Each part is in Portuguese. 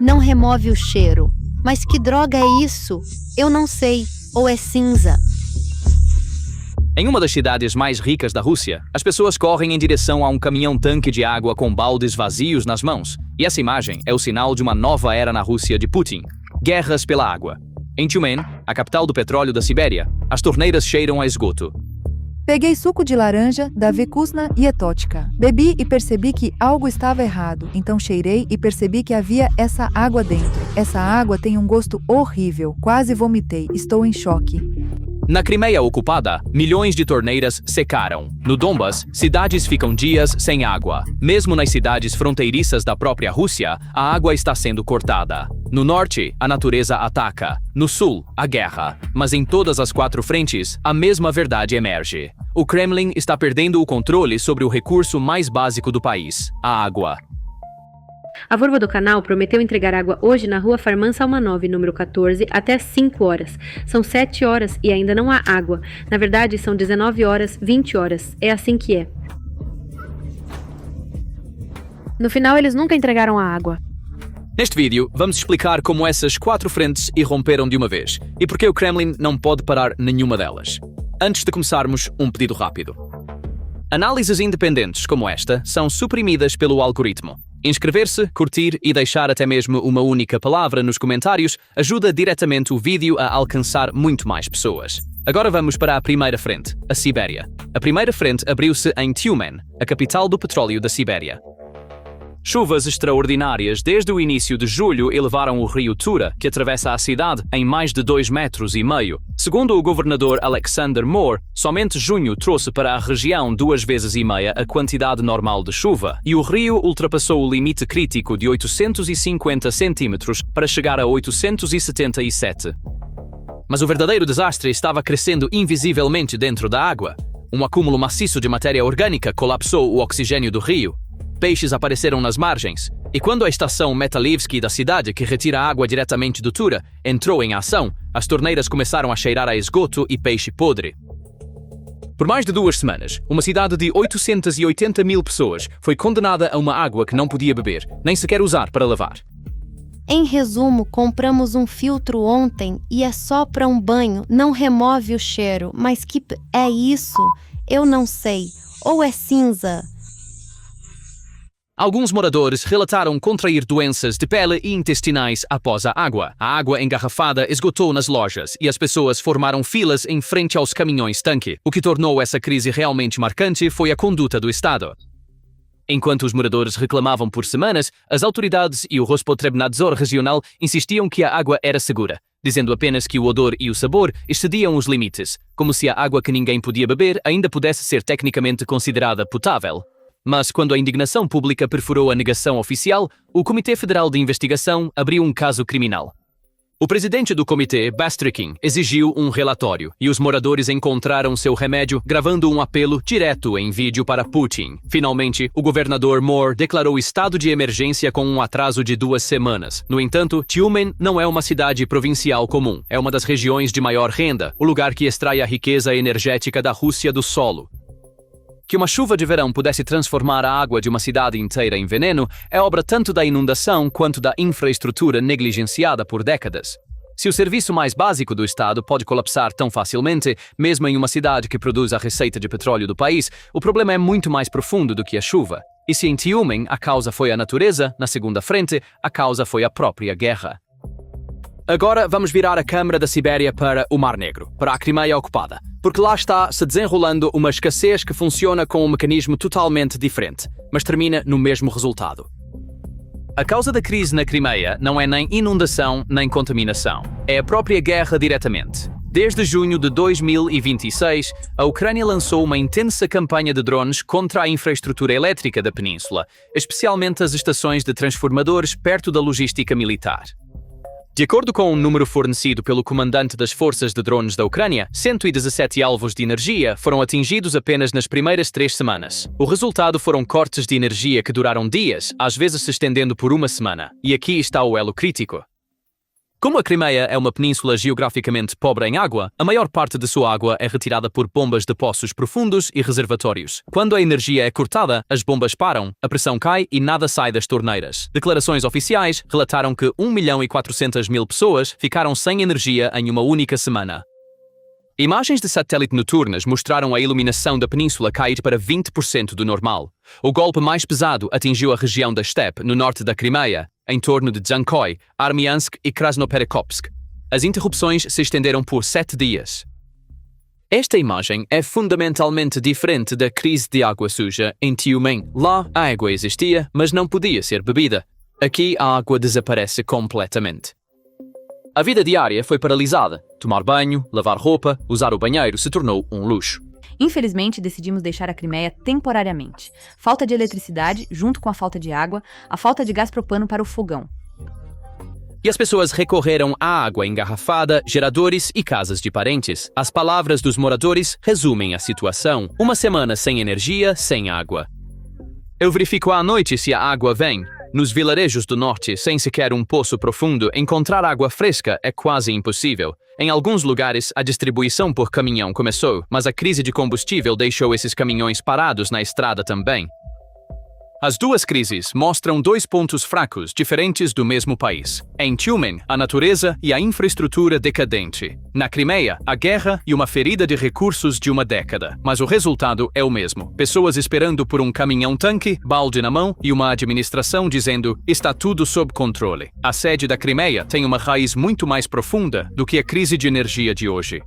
não remove o cheiro. Mas que droga é isso? Eu não sei. Ou é cinza? Em uma das cidades mais ricas da Rússia, as pessoas correm em direção a um caminhão-tanque de água com baldes vazios nas mãos. E essa imagem é o sinal de uma nova era na Rússia de Putin. Guerras pela água. Em Tyumen, a capital do petróleo da Sibéria, as torneiras cheiram a esgoto. Peguei suco de laranja da Vkusna Yetótica. Bebi e percebi que algo estava errado. Então cheirei e percebi que havia essa água dentro. Essa água tem um gosto horrível. Quase vomitei. Estou em choque. Na Crimeia ocupada, milhões de torneiras secaram. No Donbas, cidades ficam dias sem água. Mesmo nas cidades fronteiriças da própria Rússia, a água está sendo cortada. No norte, a natureza ataca. No sul, a guerra. Mas em todas as 4 frentes, a mesma verdade emerge. O Kremlin está perdendo o controle sobre o recurso mais básico do país, a água. A Volvo do canal prometeu entregar água hoje na rua Farman Salmanov, número 14, até às 5 horas. São 7 horas e ainda não há água. Na verdade, são 19 horas, 20 horas. É assim que é. No final, eles nunca entregaram a água. Neste vídeo, vamos explicar como essas 4 frentes irromperam de uma vez e por que o Kremlin não pode parar nenhuma delas. Antes de começarmos, um pedido rápido. Análises independentes como esta são suprimidas pelo algoritmo. Inscrever-se, curtir e deixar até mesmo uma única palavra nos comentários ajuda diretamente o vídeo a alcançar muito mais pessoas. Agora vamos para a primeira frente, a Sibéria. A primeira frente abriu-se em Tyumen, a capital do petróleo da Sibéria. Chuvas extraordinárias desde o início de julho elevaram o rio Tura, que atravessa a cidade, em mais de 2,5 metros. Segundo o governador Alexander Moore, somente junho trouxe para a região 2,5 vezes a quantidade normal de chuva, e o rio ultrapassou o limite crítico de 850 centímetros para chegar a 877. Mas o verdadeiro desastre estava crescendo invisivelmente dentro da água. Um acúmulo maciço de matéria orgânica colapsou o oxigênio do rio. Peixes apareceram nas margens, e quando a estação Metalivsky da cidade, que retira a água diretamente do Tura, entrou em ação, as torneiras começaram a cheirar a esgoto e peixe podre. Por mais de 2 semanas, uma cidade de 880 mil pessoas foi condenada a uma água que não podia beber, nem sequer usar para lavar. Em resumo, compramos um filtro ontem e é só para um banho, não remove o cheiro. Mas que é isso? Eu não sei. Ou é cinza? Alguns moradores relataram contrair doenças de pele e intestinais após a água. A água engarrafada esgotou nas lojas e as pessoas formaram filas em frente aos caminhões-tanque. O que tornou essa crise realmente marcante foi a conduta do Estado. Enquanto os moradores reclamavam por semanas, as autoridades e o Rospotrebnadzor regional insistiam que a água era segura, dizendo apenas que o odor e o sabor excediam os limites, como se a água que ninguém podia beber ainda pudesse ser tecnicamente considerada potável. Mas quando a indignação pública perfurou a negação oficial, o Comitê Federal de Investigação abriu um caso criminal. O presidente do comitê, Bastrikin, exigiu um relatório e os moradores encontraram seu remédio gravando um apelo direto em vídeo para Putin. Finalmente, o governador Moore declarou estado de emergência com um atraso de 2 semanas. No entanto, Tyumen não é uma cidade provincial comum. É uma das regiões de maior renda, o lugar que extrai a riqueza energética da Rússia do solo. Que uma chuva de verão pudesse transformar a água de uma cidade inteira em veneno é obra tanto da inundação quanto da infraestrutura negligenciada por décadas. Se o serviço mais básico do Estado pode colapsar tão facilmente, mesmo em uma cidade que produz a receita de petróleo do país, o problema é muito mais profundo do que a chuva. E se em Tyumen a causa foi a natureza, na segunda frente, a causa foi a própria guerra. Agora vamos virar a câmara da Sibéria para o Mar Negro, para a Crimeia ocupada, porque lá está se desenrolando uma escassez que funciona com um mecanismo totalmente diferente, mas termina no mesmo resultado. A causa da crise na Crimeia não é nem inundação nem contaminação, é a própria guerra diretamente. Desde junho de 2026, a Ucrânia lançou uma intensa campanha de drones contra a infraestrutura elétrica da península, especialmente as estações de transformadores perto da logística militar. De acordo com um número fornecido pelo comandante das forças de drones da Ucrânia, 117 alvos de energia foram atingidos apenas nas primeiras 3 semanas. O resultado foram cortes de energia que duraram dias, às vezes se estendendo por 1 semana. E aqui está o elo crítico. Como a Crimeia é uma península geograficamente pobre em água, a maior parte de sua água é retirada por bombas de poços profundos e reservatórios. Quando a energia é cortada, as bombas param, a pressão cai e nada sai das torneiras. Declarações oficiais relataram que 1.400.000 pessoas ficaram sem energia em uma única semana. Imagens de satélite noturnas mostraram a iluminação da península cair para 20% do normal. O golpe mais pesado atingiu a região da Steppe, no norte da Crimeia, em torno de Dzhankoi, Armiansk e Krasnoperekopsk. As interrupções se estenderam por 7 dias. Esta imagem é fundamentalmente diferente da crise de água suja em Tyumen. Lá, a água existia, mas não podia ser bebida. Aqui, a água desaparece completamente. A vida diária foi paralisada. Tomar banho, lavar roupa, usar o banheiro se tornou um luxo. Infelizmente, decidimos deixar a Crimeia temporariamente. Falta de eletricidade, junto com a falta de água, a falta de gás propano para o fogão. E as pessoas recorreram à água engarrafada, geradores e casas de parentes. As palavras dos moradores resumem a situação. Uma semana sem energia, sem água. Eu verifico à noite se a água vem. Nos vilarejos do norte, sem sequer um poço profundo, encontrar água fresca é quase impossível. Em alguns lugares, a distribuição por caminhão começou, mas a crise de combustível deixou esses caminhões parados na estrada também. As duas crises mostram dois pontos fracos diferentes do mesmo país. Em Tyumen, a natureza e a infraestrutura decadente. Na Crimeia, a guerra e uma ferida de recursos de uma década. Mas o resultado é o mesmo. Pessoas esperando por um caminhão-tanque, balde na mão e uma administração dizendo está tudo sob controle. A sede da Crimeia tem uma raiz muito mais profunda do que a crise de energia de hoje.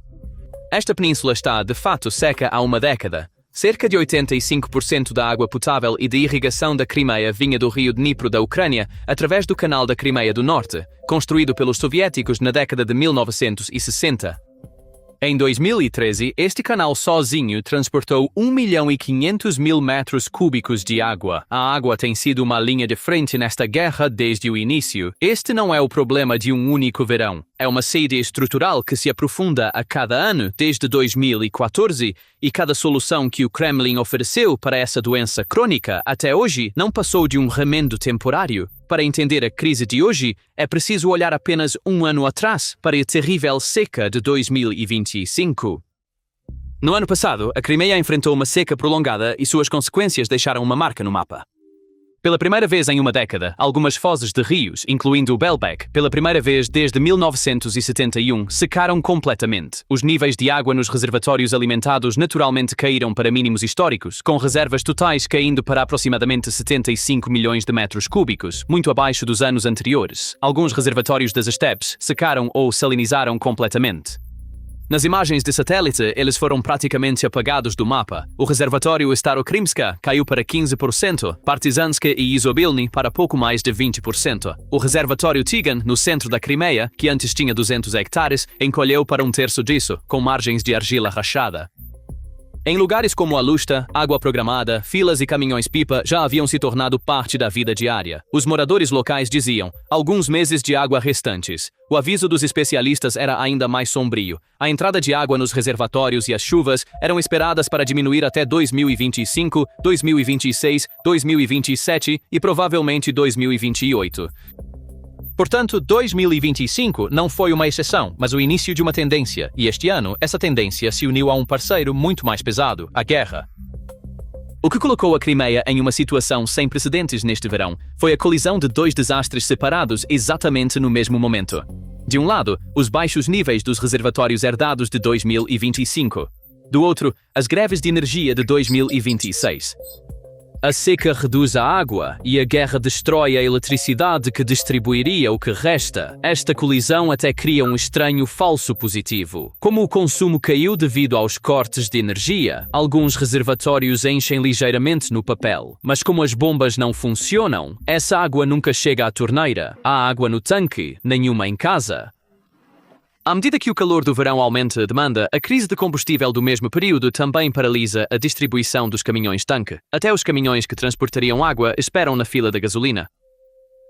Esta península está, de fato, seca há uma década. Cerca de 85% da água potável e de irrigação da Crimeia vinha do rio Dnipro da Ucrânia através do canal da Crimeia do Norte, construído pelos soviéticos na década de 1960. Em 2013, este canal sozinho transportou 1.500.000 metros cúbicos de água. A água tem sido uma linha de frente nesta guerra desde o início. Este não é o problema de um único verão. É uma sede estrutural que se aprofunda a cada ano desde 2014 e cada solução que o Kremlin ofereceu para essa doença crônica até hoje não passou de um remendo temporário. Para entender a crise de hoje, é preciso olhar apenas um ano atrás para a terrível seca de 2025. No ano passado, a Crimeia enfrentou uma seca prolongada e suas consequências deixaram uma marca no mapa. Pela primeira vez em uma década, algumas fozes de rios, incluindo o Belbek, pela primeira vez desde 1971, secaram completamente. Os níveis de água nos reservatórios alimentados naturalmente caíram para mínimos históricos, com reservas totais caindo para aproximadamente 75 milhões de metros cúbicos, muito abaixo dos anos anteriores. Alguns reservatórios das estepes secaram ou salinizaram completamente. Nas imagens de satélite, eles foram praticamente apagados do mapa. O reservatório Starokrimska caiu para 15%, Partizansk e Izobilny para pouco mais de 20%. O reservatório Tigan, no centro da Crimeia, que antes tinha 200 hectares, encolheu para um terço disso, com margens de argila rachada. Em lugares como a Lusta, água programada, filas e caminhões-pipa já haviam se tornado parte da vida diária. Os moradores locais diziam, alguns meses de água restantes. O aviso dos especialistas era ainda mais sombrio. A entrada de água nos reservatórios e as chuvas eram esperadas para diminuir até 2025, 2026, 2027 e provavelmente 2028. Portanto, 2025 não foi uma exceção, mas o início de uma tendência, e este ano, essa tendência se uniu a um parceiro muito mais pesado, a guerra. O que colocou a Crimeia em uma situação sem precedentes neste verão foi a colisão de dois desastres separados exatamente no mesmo momento. De um lado, os baixos níveis dos reservatórios herdados de 2025. Do outro, as greves de energia de 2026. A seca reduz a água e a guerra destrói a eletricidade que distribuiria o que resta. Esta colisão até cria um estranho falso positivo. Como o consumo caiu devido aos cortes de energia, alguns reservatórios enchem ligeiramente no papel. Mas como as bombas não funcionam, essa água nunca chega à torneira. Há água no tanque, nenhuma em casa. À medida que o calor do verão aumenta a demanda, a crise de combustível do mesmo período também paralisa a distribuição dos caminhões-tanque. Até os caminhões que transportariam água esperam na fila da gasolina.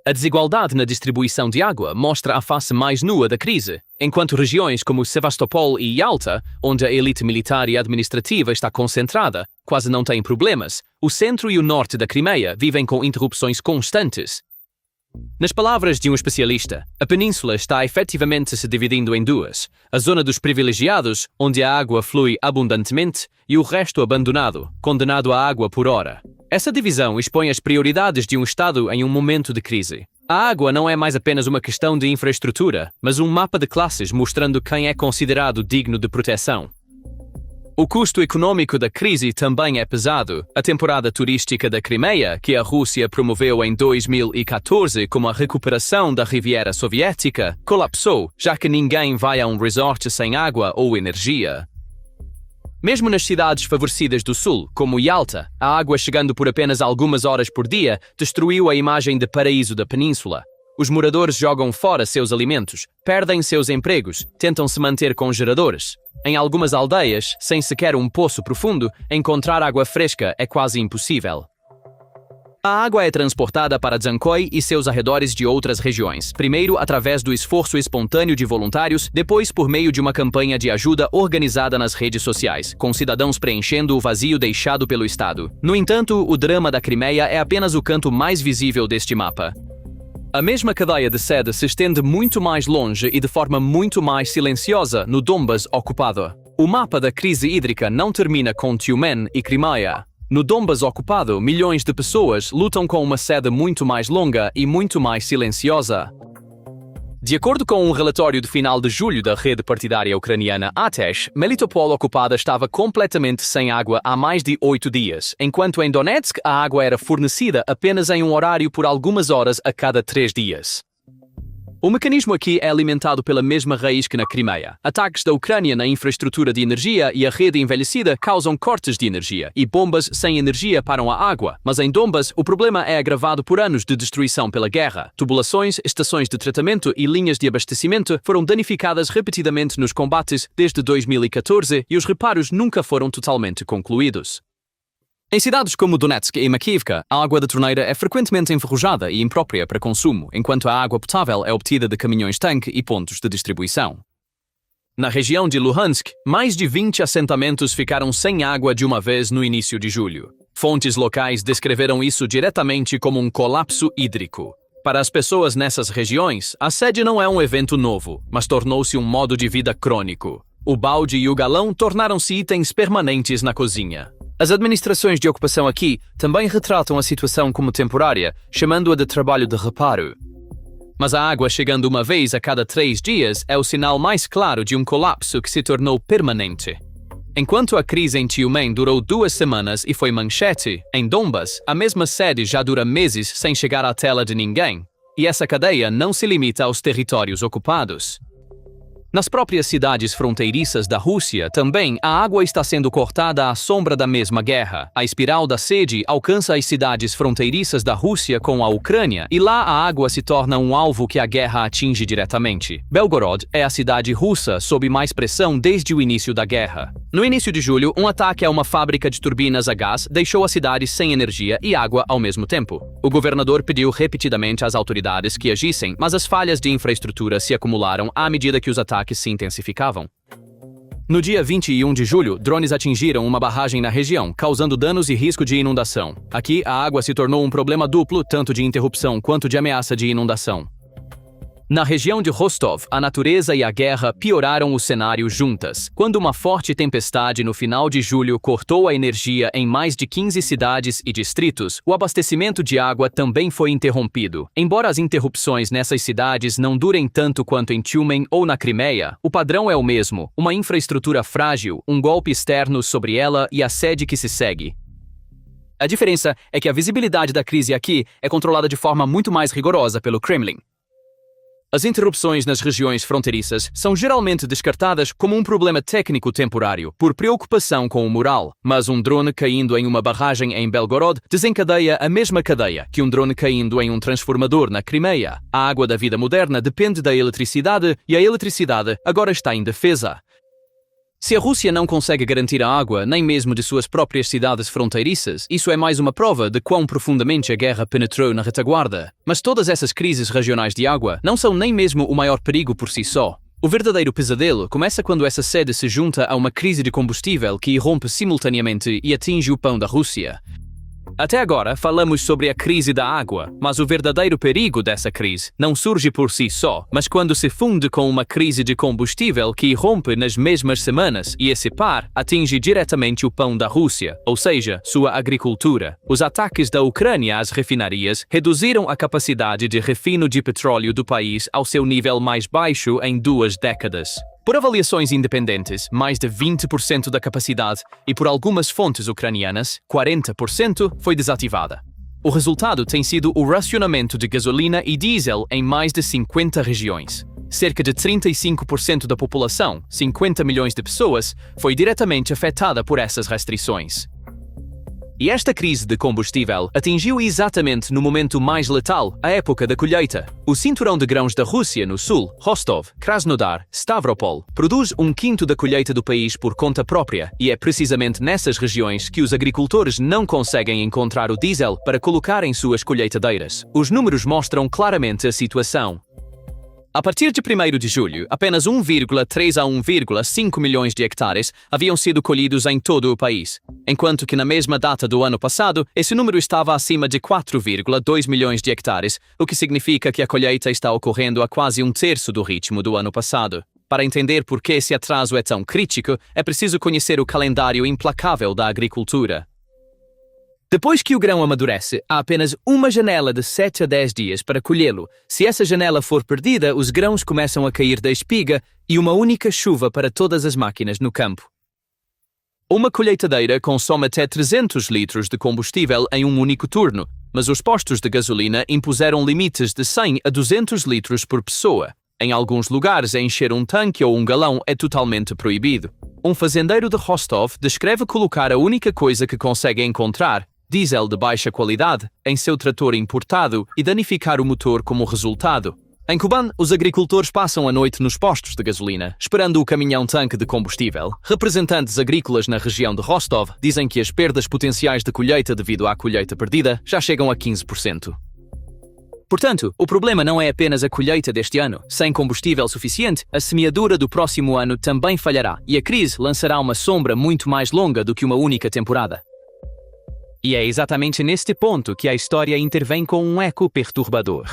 A desigualdade na distribuição de água mostra a face mais nua da crise, enquanto regiões como Sevastopol e Yalta, onde a elite militar e administrativa está concentrada, quase não têm problemas. O centro e o norte da Crimeia vivem com interrupções constantes. Nas palavras de um especialista, a península está efetivamente se dividindo em duas: a zona dos privilegiados, onde a água flui abundantemente, e o resto abandonado, condenado à água por hora. Essa divisão expõe as prioridades de um Estado em um momento de crise. A água não é mais apenas uma questão de infraestrutura, mas um mapa de classes mostrando quem é considerado digno de proteção. O custo econômico da crise também é pesado. A temporada turística da Crimeia, que a Rússia promoveu em 2014 como a recuperação da Riviera Soviética, colapsou, já que ninguém vai a um resort sem água ou energia. Mesmo nas cidades favorecidas do sul, como Yalta, a água chegando por apenas algumas horas por dia destruiu a imagem de paraíso da península. Os moradores jogam fora seus alimentos, perdem seus empregos, tentam se manter com geradores. Em algumas aldeias, sem sequer um poço profundo, encontrar água fresca é quase impossível. A água é transportada para Dzhankoi e seus arredores de outras regiões, primeiro através do esforço espontâneo de voluntários, depois por meio de uma campanha de ajuda organizada nas redes sociais, com cidadãos preenchendo o vazio deixado pelo Estado. No entanto, o drama da Crimeia é apenas o canto mais visível deste mapa. A mesma cadeia de sede se estende muito mais longe e de forma muito mais silenciosa no Donbas ocupado. O mapa da crise hídrica não termina com Tyumen e Crimeia. No Donbas ocupado, milhões de pessoas lutam com uma sede muito mais longa e muito mais silenciosa. De acordo com um relatório de final de julho da rede partidária ucraniana Atesh, Melitopol ocupada estava completamente sem água há mais de 8 dias, enquanto em Donetsk a água era fornecida apenas em um horário por algumas horas a cada 3 dias. O mecanismo aqui é alimentado pela mesma raiz que na Crimeia. Ataques da Ucrânia na infraestrutura de energia e a rede envelhecida causam cortes de energia, e bombas sem energia param a água. Mas em Donbas, o problema é agravado por anos de destruição pela guerra. Tubulações, estações de tratamento e linhas de abastecimento foram danificadas repetidamente nos combates desde 2014 e os reparos nunca foram totalmente concluídos. Em cidades como Donetsk e Makivka, a água da torneira é frequentemente enferrujada e imprópria para consumo, enquanto a água potável é obtida de caminhões-tanque e pontos de distribuição. Na região de Luhansk, mais de 20 assentamentos ficaram sem água de uma vez no início de julho. Fontes locais descreveram isso diretamente como um colapso hídrico. Para as pessoas nessas regiões, a sede não é um evento novo, mas tornou-se um modo de vida crônico. O balde e o galão tornaram-se itens permanentes na cozinha. As administrações de ocupação aqui também retratam a situação como temporária, chamando-a de trabalho de reparo. Mas a água chegando uma vez a cada 3 dias é o sinal mais claro de um colapso que se tornou permanente. Enquanto a crise em Tyumen durou 2 semanas e foi manchete, em Donbas, a mesma sede já dura meses sem chegar à tela de ninguém. E essa cadeia não se limita aos territórios ocupados. Nas próprias cidades fronteiriças da Rússia, também, a água está sendo cortada à sombra da mesma guerra. A espiral da sede alcança as cidades fronteiriças da Rússia com a Ucrânia, e lá a água se torna um alvo que a guerra atinge diretamente. Belgorod é a cidade russa sob mais pressão desde o início da guerra. No início de julho, um ataque a uma fábrica de turbinas a gás deixou a cidade sem energia e água ao mesmo tempo. O governador pediu repetidamente às autoridades que agissem, mas as falhas de infraestrutura se acumularam à medida que os ataques se intensificavam. No dia 21 de julho, drones atingiram uma barragem na região, causando danos e risco de inundação. Aqui, a água se tornou um problema duplo, tanto de interrupção quanto de ameaça de inundação. Na região de Rostov, a natureza e a guerra pioraram o cenário juntas, quando uma forte tempestade no final de julho cortou a energia em mais de 15 cidades e distritos. O abastecimento de água também foi interrompido. Embora as interrupções nessas cidades não durem tanto quanto em Tyumen ou na Crimeia, o padrão é o mesmo: uma infraestrutura frágil, um golpe externo sobre ela e a sede que se segue. A diferença é que a visibilidade da crise aqui é controlada de forma muito mais rigorosa pelo Kremlin. As interrupções nas regiões fronteiriças são geralmente descartadas como um problema técnico temporário, por preocupação com o moral, mas um drone caindo em uma barragem em Belgorod desencadeia a mesma cadeia que um drone caindo em um transformador na Crimeia. A água da vida moderna depende da eletricidade e a eletricidade agora está indefesa. Se a Rússia não consegue garantir a água nem mesmo de suas próprias cidades fronteiriças, isso é mais uma prova de quão profundamente a guerra penetrou na retaguarda. Mas todas essas crises regionais de água não são nem mesmo o maior perigo por si só. O verdadeiro pesadelo começa quando essa sede se junta a uma crise de combustível que irrompe simultaneamente e atinge o pão da Rússia. Até agora, falamos sobre a crise da água, mas o verdadeiro perigo dessa crise não surge por si só, mas quando se funde com uma crise de combustível que irrompe nas mesmas semanas e esse par atinge diretamente o pão da Rússia, ou seja, sua agricultura. Os ataques da Ucrânia às refinarias reduziram a capacidade de refino de petróleo do país ao seu nível mais baixo em 2 décadas. Por avaliações independentes, mais de 20% da capacidade e por algumas fontes ucranianas, 40% foi desativada. O resultado tem sido o racionamento de gasolina e diesel em mais de 50 regiões. Cerca de 35% da população, 50 milhões de pessoas, foi diretamente afetada por essas restrições. E esta crise de combustível atingiu exatamente no momento mais letal, a época da colheita. O cinturão de grãos da Rússia no sul, Rostov, Krasnodar, Stavropol, produz 1/5 da colheita do país por conta própria, e é precisamente nessas regiões que os agricultores não conseguem encontrar o diesel para colocar em suas colheitadeiras. Os números mostram claramente a situação. A partir de 1º de julho, apenas 1,3 a 1,5 milhões de hectares haviam sido colhidos em todo o país, enquanto que na mesma data do ano passado, esse número estava acima de 4,2 milhões de hectares, o que significa que a colheita está ocorrendo a quase 1/3 do ritmo do ano passado. Para entender por que esse atraso é tão crítico, é preciso conhecer o calendário implacável da agricultura. Depois que o grão amadurece, há apenas uma janela de 7 a 10 dias para colhê-lo. Se essa janela for perdida, os grãos começam a cair da espiga e uma única chuva para todas as máquinas no campo. Uma colheitadeira consome até 300 litros de combustível em um único turno, mas os postos de gasolina impuseram limites de 100 a 200 litros por pessoa. Em alguns lugares, encher um tanque ou um galão é totalmente proibido. Um fazendeiro de Rostov descreve colocar a única coisa que consegue encontrar, diesel de baixa qualidade, em seu trator importado e danificar o motor como resultado. Em Kuban, os agricultores passam a noite nos postos de gasolina, esperando o caminhão-tanque de combustível. Representantes agrícolas na região de Rostov dizem que as perdas potenciais de colheita devido à colheita perdida já chegam a 15%. Portanto, o problema não é apenas a colheita deste ano. Sem combustível suficiente, a semeadura do próximo ano também falhará, e a crise lançará uma sombra muito mais longa do que uma única temporada. E é exatamente neste ponto que a história intervém com um eco perturbador.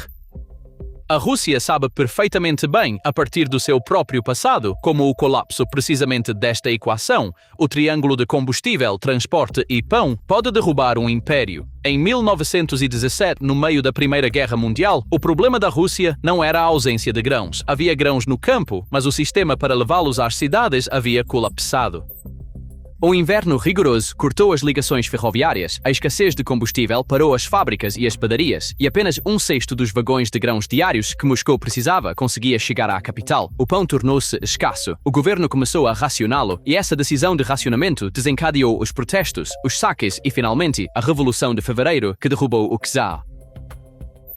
A Rússia sabe perfeitamente bem, a partir do seu próprio passado, como o colapso precisamente desta equação, o triângulo de combustível, transporte e pão, pode derrubar um império. Em 1917, no meio da Primeira Guerra Mundial, o problema da Rússia não era a ausência de grãos. Havia grãos no campo, mas o sistema para levá-los às cidades havia colapsado. O inverno rigoroso cortou as ligações ferroviárias, a escassez de combustível parou as fábricas e as padarias, e apenas 1/6 dos vagões de grãos diários que Moscou precisava conseguia chegar à capital. O pão tornou-se escasso, o governo começou a racioná-lo, e essa decisão de racionamento desencadeou os protestos, os saques e, finalmente, a Revolução de Fevereiro, que derrubou o czar.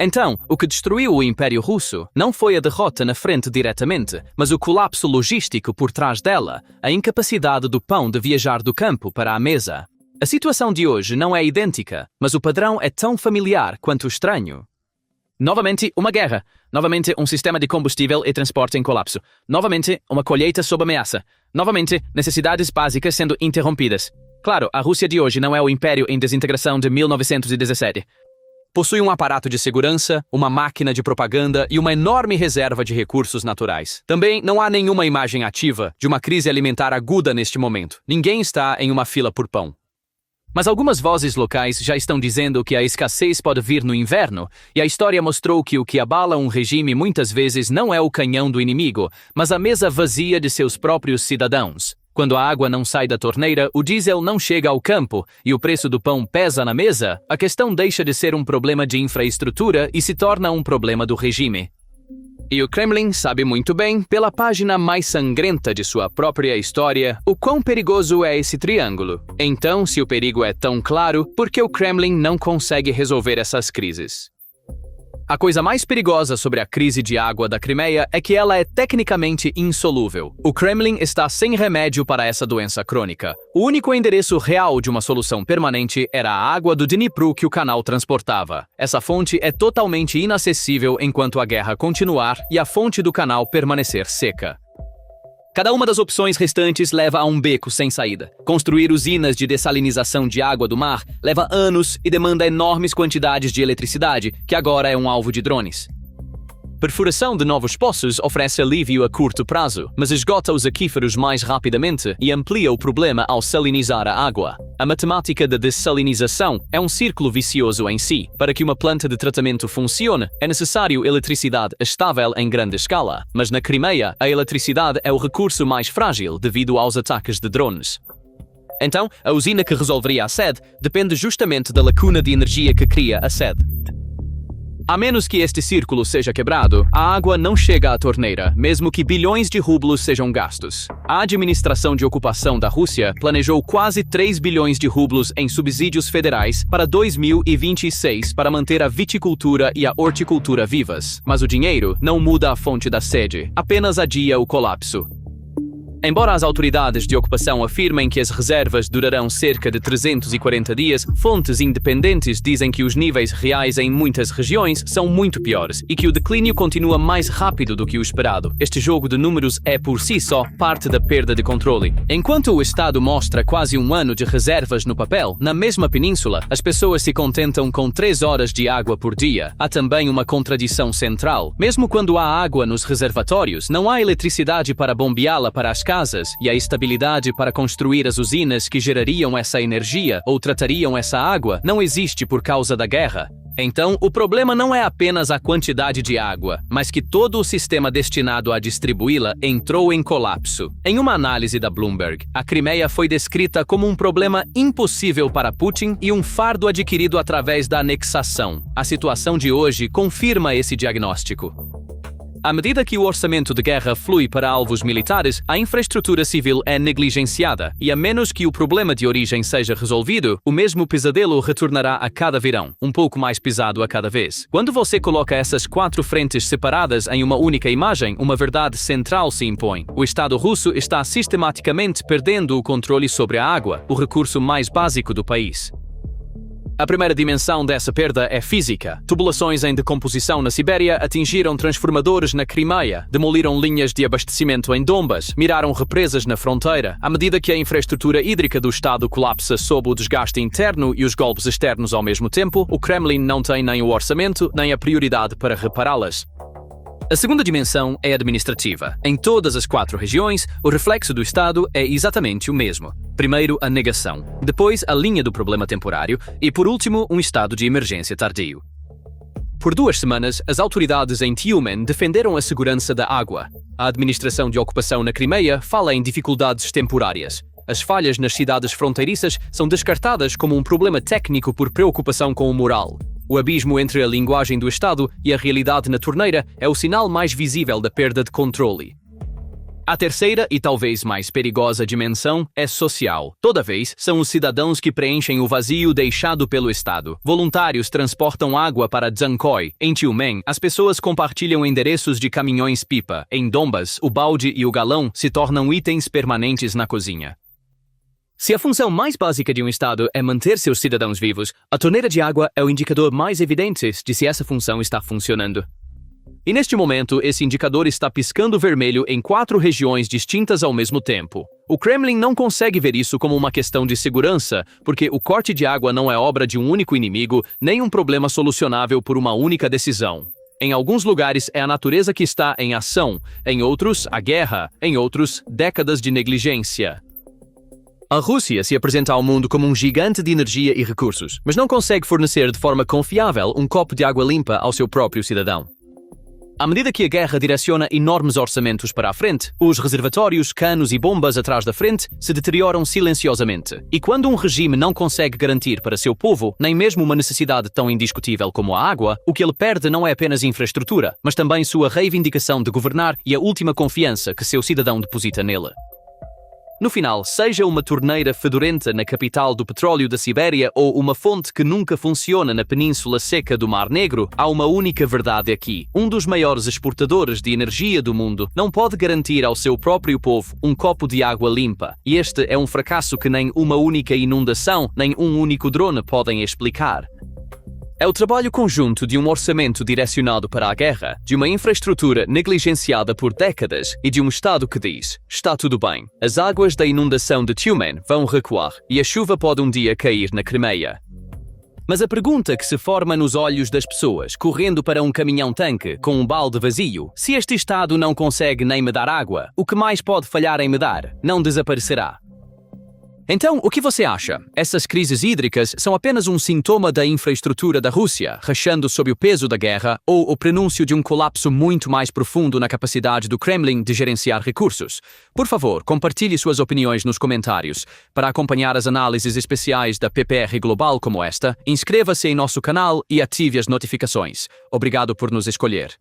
Então, o que destruiu o Império Russo não foi a derrota na frente diretamente, mas o colapso logístico por trás dela, a incapacidade do pão de viajar do campo para a mesa. A situação de hoje não é idêntica, mas o padrão é tão familiar quanto estranho. Novamente, uma guerra. Novamente, um sistema de combustível e transporte em colapso. Novamente, uma colheita sob ameaça. Novamente, necessidades básicas sendo interrompidas. Claro, a Rússia de hoje não é o império em desintegração de 1917. Possui um aparato de segurança, uma máquina de propaganda e uma enorme reserva de recursos naturais. Também não há nenhuma imagem ativa de uma crise alimentar aguda neste momento. Ninguém está em uma fila por pão. Mas algumas vozes locais já estão dizendo que a escassez pode vir no inverno, e a história mostrou que o que abala um regime muitas vezes não é o canhão do inimigo, mas a mesa vazia de seus próprios cidadãos. Quando a água não sai da torneira, o diesel não chega ao campo e o preço do pão pesa na mesa, a questão deixa de ser um problema de infraestrutura e se torna um problema do regime. E o Kremlin sabe muito bem, pela página mais sangrenta de sua própria história, o quão perigoso é esse triângulo. Então, se o perigo é tão claro, por que o Kremlin não consegue resolver essas crises? A coisa mais perigosa sobre a crise de água da Crimeia é que ela é tecnicamente insolúvel. O Kremlin está sem remédio para essa doença crônica. O único endereço real de uma solução permanente era a água do Dnipro que o canal transportava. Essa fonte é totalmente inacessível enquanto a guerra continuar e a fonte do canal permanecer seca. Cada uma das opções restantes leva a um beco sem saída. Construir usinas de dessalinização de água do mar leva anos e demanda enormes quantidades de eletricidade, que agora é um alvo de drones. Perfuração de novos poços oferece alívio a curto prazo, mas esgota os aquíferos mais rapidamente e amplia o problema ao salinizar a água. A matemática da dessalinização é um círculo vicioso em si. Para que uma planta de tratamento funcione, é necessário eletricidade estável em grande escala, mas na Crimeia, a eletricidade é o recurso mais frágil devido aos ataques de drones. Então, a usina que resolveria a sede depende justamente da lacuna de energia que cria a sede. A menos que este círculo seja quebrado, a água não chega à torneira, mesmo que bilhões de rublos sejam gastos. A administração de ocupação da Rússia planejou quase 3 bilhões de rublos em subsídios federais para 2026 para manter a viticultura e a horticultura vivas. Mas o dinheiro não muda a fonte da sede, apenas adia o colapso. Embora as autoridades de ocupação afirmem que as reservas durarão cerca de 340 dias, fontes independentes dizem que os níveis reais em muitas regiões são muito piores e que o declínio continua mais rápido do que o esperado. Este jogo de números é por si só parte da perda de controle. Enquanto o Estado mostra quase um ano de reservas no papel, na mesma península, as pessoas se contentam com 3 horas de água por dia. Há também uma contradição central. Mesmo quando há água nos reservatórios, não há eletricidade para bombeá-la para as casas e a estabilidade para construir as usinas que gerariam essa energia ou tratariam essa água não existe por causa da guerra. Então, o problema não é apenas a quantidade de água, mas que todo o sistema destinado a distribuí-la entrou em colapso. Em uma análise da Bloomberg, a Crimeia foi descrita como um problema impossível para Putin e um fardo adquirido através da anexação. A situação de hoje confirma esse diagnóstico. À medida que o orçamento de guerra flui para alvos militares, a infraestrutura civil é negligenciada, e a menos que o problema de origem seja resolvido, o mesmo pesadelo retornará a cada verão, um pouco mais pesado a cada vez. Quando você coloca essas 4 frentes separadas em uma única imagem, uma verdade central se impõe. O Estado russo está sistematicamente perdendo o controle sobre a água, o recurso mais básico do país. A primeira dimensão dessa perda é física. Tubulações em decomposição na Sibéria atingiram transformadores na Crimeia, demoliram linhas de abastecimento em Donbas, miraram represas na fronteira. À medida que a infraestrutura hídrica do Estado colapsa sob o desgaste interno e os golpes externos ao mesmo tempo, o Kremlin não tem nem o orçamento, nem a prioridade para repará-las. A segunda dimensão é administrativa. Em todas as 4 regiões, o reflexo do Estado é exatamente o mesmo. Primeiro, a negação. Depois, a linha do problema temporário. E, por último, um estado de emergência tardio. Por 2 semanas, as autoridades em Tyumen defenderam a segurança da água. A administração de ocupação na Crimeia fala em dificuldades temporárias. As falhas nas cidades fronteiriças são descartadas como um problema técnico por preocupação com o moral. O abismo entre a linguagem do Estado e a realidade na torneira é o sinal mais visível da perda de controle. A terceira e talvez mais perigosa dimensão é social. Toda vez são os cidadãos que preenchem o vazio deixado pelo Estado. Voluntários transportam água para Dzhankoi. Em Tyumen, as pessoas compartilham endereços de caminhões-pipa. Em Donbas, o balde e o galão se tornam itens permanentes na cozinha. Se a função mais básica de um Estado é manter seus cidadãos vivos, a torneira de água é o indicador mais evidente de se essa função está funcionando. E neste momento, esse indicador está piscando vermelho em 4 regiões distintas ao mesmo tempo. O Kremlin não consegue ver isso como uma questão de segurança, porque o corte de água não é obra de um único inimigo, nem um problema solucionável por uma única decisão. Em alguns lugares é a natureza que está em ação, em outros, a guerra, em outros, décadas de negligência. A Rússia se apresenta ao mundo como um gigante de energia e recursos, mas não consegue fornecer de forma confiável um copo de água limpa ao seu próprio cidadão. À medida que a guerra direciona enormes orçamentos para a frente, os reservatórios, canos e bombas atrás da frente se deterioram silenciosamente. E quando um regime não consegue garantir para seu povo nem mesmo uma necessidade tão indiscutível como a água, o que ele perde não é apenas infraestrutura, mas também sua reivindicação de governar e a última confiança que seu cidadão deposita nele. No final, seja uma torneira fedorenta na capital do petróleo da Sibéria ou uma fonte que nunca funciona na península seca do Mar Negro, há uma única verdade aqui. Um dos maiores exportadores de energia do mundo não pode garantir ao seu próprio povo um copo de água limpa. E este é um fracasso que nem uma única inundação, nem um único drone podem explicar. É o trabalho conjunto de um orçamento direcionado para a guerra, de uma infraestrutura negligenciada por décadas e de um Estado que diz: está tudo bem, as águas da inundação de Tyumen vão recuar e a chuva pode um dia cair na Crimeia. Mas a pergunta que se forma nos olhos das pessoas correndo para um caminhão-tanque com um balde vazio: se este Estado não consegue nem me dar água, o que mais pode falhar em me dar? Não desaparecerá. Então, o que você acha? Essas crises hídricas são apenas um sintoma da infraestrutura da Rússia, rachando sob o peso da guerra, ou o prenúncio de um colapso muito mais profundo na capacidade do Kremlin de gerenciar recursos? Por favor, compartilhe suas opiniões nos comentários. Para acompanhar as análises especiais da PPR Global como esta, inscreva-se em nosso canal e ative as notificações. Obrigado por nos escolher.